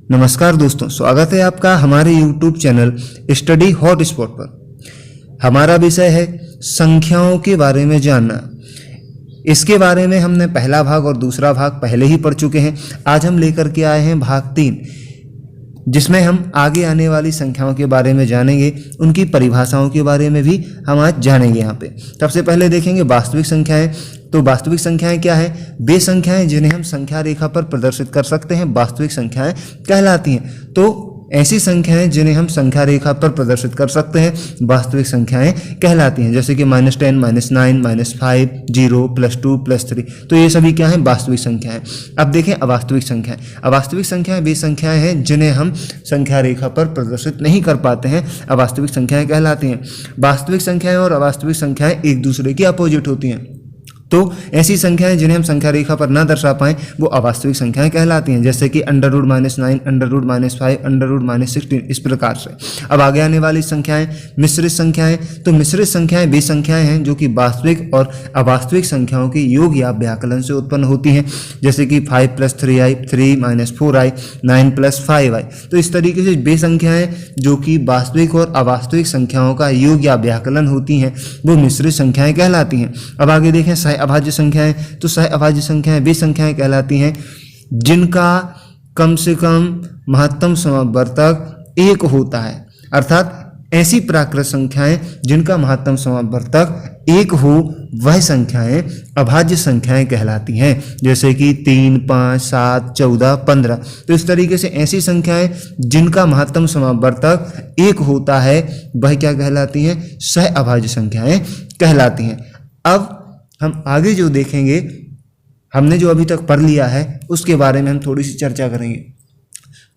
नमस्कार दोस्तों, स्वागत है आपका हमारे YouTube channel study hot spot पर। हमारा विषय है संख्याओं के बारे में जानना। इसके बारे में हमने पहला भाग और दूसरा भाग पहले ही पढ़ चुके हैं। आज हम लेकर के आए हैं भाग 3, जिसमें हम आगे आने वाली संख्याओं के बारे में जानेंगे, उनकी परिभाषाओं के बारे में भी हम आज जानेंगे। यहाँ पे सबसे पहले देखेंगे वास्तविक संख्याएं। तो वास्तविक संख्याएं क्या है? वे संख्याएं जिन्हें हम संख्या रेखा पर प्रदर्शित कर सकते हैं वास्तविक संख्याएं कहलाती हैं। तो ऐसी संख्याएं जिन्हें हम संख्या रेखा पर प्रदर्शित कर सकते हैं वास्तविक संख्याएं कहलाती हैं, जैसे कि -10, -9, -5, 0, +2, +3। तो ये सभी क्या हैं? वास्तविक संख्याएं। अब देखें अवास्तविक संख्याएं। अवास्तविक संख्याएं वे संख्याएं हैं जिन्हें हम संख्या रेखा पर प्रदर्शित नहीं कर पाते हैं, अवास्तविक संख्याएं कहलाती हैं। वास्तविक संख्याएं और अवास्तविक संख्याएं एक दूसरे की अपोजिट होती हैं। तो ऐसी संख्याएं जिन्हें हम संख्या रेखा पर ना दर्शा पाएं वो अवास्तविक संख्याएं कहलाती हैं, जैसे कि √-9, √-5, √-16, इस प्रकार से। अब आगे आने वाली संख्याएं मिश्रित संख्याएं। तो मिश्रित संख्याएं वे संख्याएं हैं जो कि वास्तविक और अवास्तविक संख्याओं के योग या व्याकलन से उत्पन्न होती हैं, जैसे कि 5 + 3i, 3 - 4i, 9 + 5i। तो इस तरीके से वे संख्याएं जो कि वास्तविक और अवास्तविक संख्याओं का योग या व्याकलन होती हैं वो मिश्रित संख्याएं कहलाती हैं। अब आगे देखें अभाज्य संख्याएं। तो अभाज्य संख्याएं वे संख्याएं कहलाती हैं जिनका कम से कम महत्तम समापवर्तक 1 होता है, अर्थात ऐसी प्राकृत संख्याएं जिनका महत्तम समापवर्तक 1 हो वह संख्याएं अभाज्य संख्याएं कहलाती हैं, जैसे कि 3, 5, 7, 14, 15। तो इस तरीके से ऐसी संख्याएं जिनका महत्तम समापवर्तक 1 होता है वह क्या कहलाती हैं? सह अभाज्य संख्याएं कहलाती हैं। अब हम आगे जो देखेंगे, हमने जो अभी तक पढ़ लिया है उसके बारे में हम थोड़ी सी चर्चा करेंगे।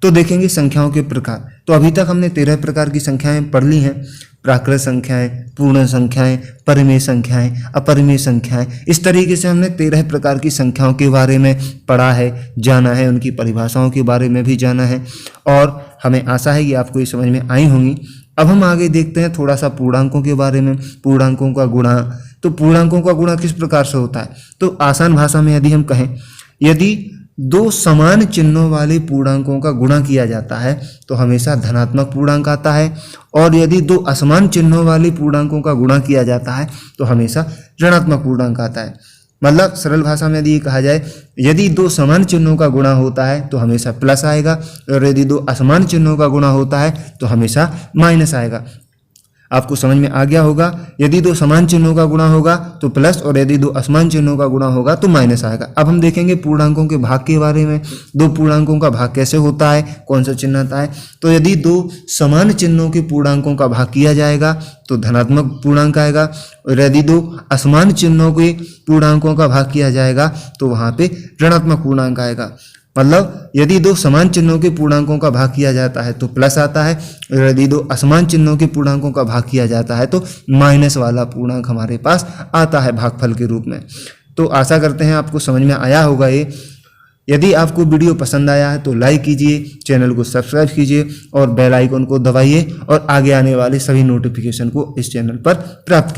तो देखेंगे संख्याओं के प्रकार। तो अभी तक हमने 13 प्रकार की संख्याएं पढ़ ली हैं: प्राकृत संख्याएं, पूर्ण संख्याएं, परिमेय संख्याएं, अपरिमेय संख्याएं। इस तरीके से हमने 13 प्रकार की संख्याओं के बारे में पढ़ा है, जाना है, उनकी परिभाषाओं के बारे में भी जाना है, और हमें आशा है कि आपको ये समझ में आई होंगी। अब हम आगे देखते हैं थोड़ा सा पूर्णांकों के बारे में। पूर्णांकों का गुणा। तो पूर्णांकों का गुणा किस प्रकार से होता है? तो आसान भाषा में यदि हम कहें, यदि 2 समान चिन्हों वाले पूर्णांकों का गुणा किया जाता है तो हमेशा धनात्मक पूर्णांक आता है, और यदि 2 असमान चिन्हों वाले पूर्णांकों का गुणा किया जाता है तो हमेशा ऋणात्मक पूर्णांक आता है। मतलब सरल भाषा में यदि ये कहा जाए, यदि 2 समान चिन्हों का गुणा होता है तो हमेशा प्लस आएगा, और यदि 2 असमान चिन्हों का गुणा होता है तो हमेशा माइनस आएगा। आपको समझ में आ गया होगा। यदि 2 समान चिन्हों का गुणा होगा तो प्लस, और यदि 2 असमान चिन्हों का गुणा होगा तो माइनस आएगा। अब हम देखेंगे पूर्णांकों के भाग के बारे में। 2 पूर्णांकों का भाग कैसे होता है, कौन सा चिन्ह आता है? तो यदि 2 समान चिन्हों के पूर्णांकों का भाग किया जाएगा तो धनात्मक पूर्णांक आएगा, और यदि 2 असमान चिन्हों के पूर्णांकों का भाग किया जाएगा तो वहाँ पे ऋणात्मक पूर्णांक आएगा। मतलब यदि 2 समान चिन्हों के पूर्णांकों का भाग किया जाता है तो प्लस आता है, और यदि 2 असमान चिन्हों के पूर्णांकों का भाग किया जाता है तो माइनस वाला पूर्णांक हमारे पास आता है भागफल के रूप में। तो आशा करते हैं आपको समझ में आया होगा ये। यदि आपको वीडियो पसंद आया है तो लाइक कीजिए, चैनल को सब्सक्राइब कीजिए और बेल आइकन को दबाइए, और आगे आने वाले सभी नोटिफिकेशन को इस चैनल पर प्राप्त कीजिए।